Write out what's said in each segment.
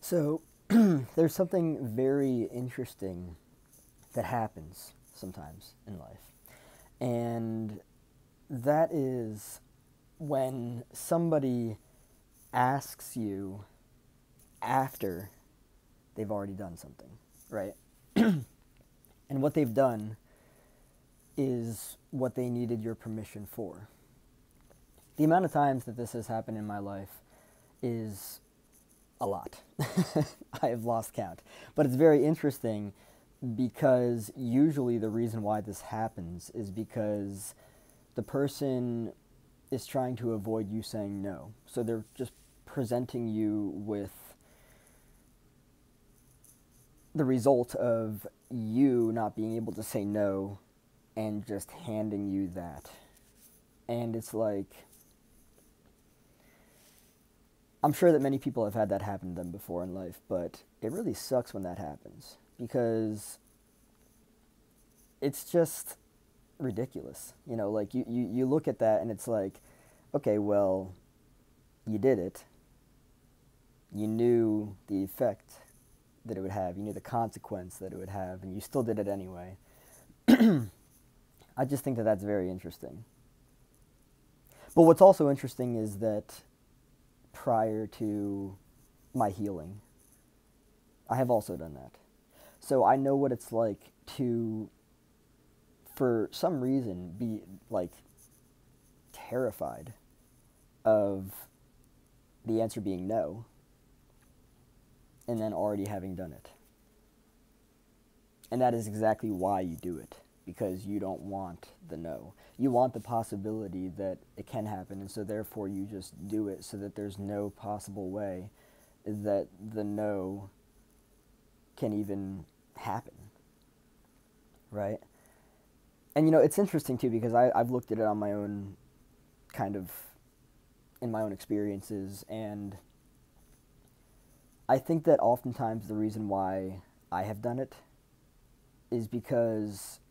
So, there's something very interesting that happens sometimes in life. And that is when somebody asks you after they've already done something, right? And what they've done is what they needed your permission for. The amount of times that this has happened in my life is a lot. I have lost count. But it's very interesting because usually the reason why this happens is because the person is trying to avoid you saying no. So they're just presenting you with the result of you not being able to say no and just handing you that. And it's like, I'm sure that many people have had that happen to them before in life, but it really sucks when that happens because it's just ridiculous. You know, like you look at that and it's like, okay, well, you did it. You knew the effect that it would have. You knew the consequence that it would have, and you still did it anyway. I just think that that's very interesting. But what's also interesting is that prior to my healing, I have also done that. So I know what it's like to, for some reason, be like terrified of the answer being no, and then already having done it. And that is exactly why you do it, because you don't want the no. You want the possibility that it can happen, and so therefore you just do it so that there's no possible way that the no can even happen, right? And you know, it's interesting too because I've looked at it on my own, kind of, in my own experiences, and I think that oftentimes the reason why I have done it is because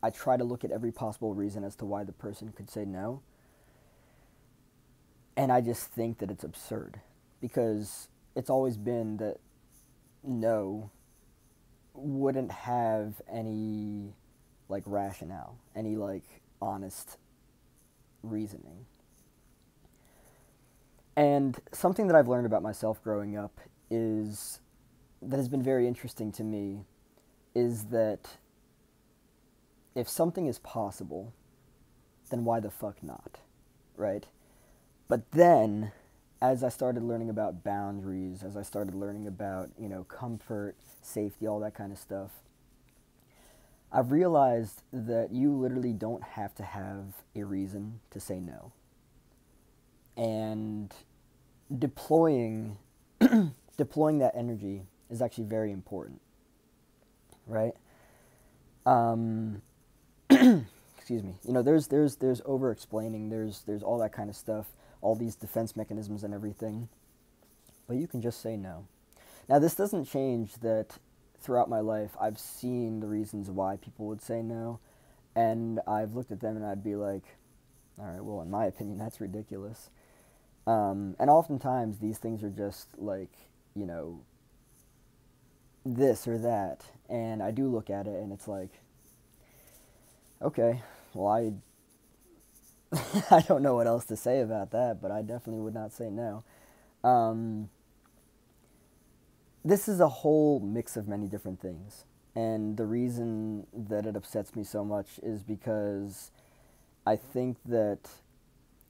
I try to look at every possible reason as to why the person could say no. And I just think that it's absurd because it's always been that no wouldn't have any like rationale, any like honest reasoning. And something that I've learned about myself growing up is that has been very interesting to me is that if something is possible, then why the fuck not, right? But then, as I started learning about boundaries, as I started learning about, you know, comfort, safety, all that kind of stuff, I've realized that you literally don't have to have a reason to say no. And deploying deploying that energy is actually very important, right? Excuse me. You know, there's over explaining. There's all that kind of stuff, all these defense mechanisms and everything. But you can just say no. Now, this doesn't change that throughout my life I've seen the reasons why people would say no, and I've looked at them and I'd be like, all right, well, in my opinion, that's ridiculous. And oftentimes these things are just like, you know, this or that, and I do look at it and it's like, okay, well, I don't know what else to say about that, but I definitely would not say no. This is a whole mix of many different things, and the reason that it upsets me so much is because I think that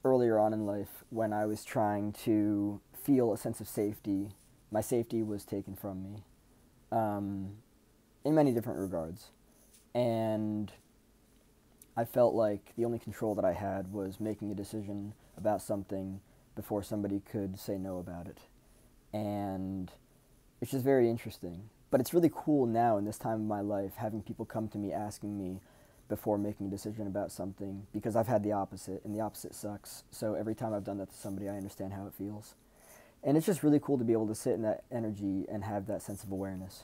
earlier on in life, when I was trying to feel a sense of safety, my safety was taken from me, in many different regards, and I felt like the only control that I had was making a decision about something before somebody could say no about it. And it's just very interesting. But it's really cool now in this time of my life having people come to me asking me before making a decision about something because I've had the opposite, and the opposite sucks. So every time I've done that to somebody, I understand how it feels. And it's just really cool to be able to sit in that energy and have that sense of awareness.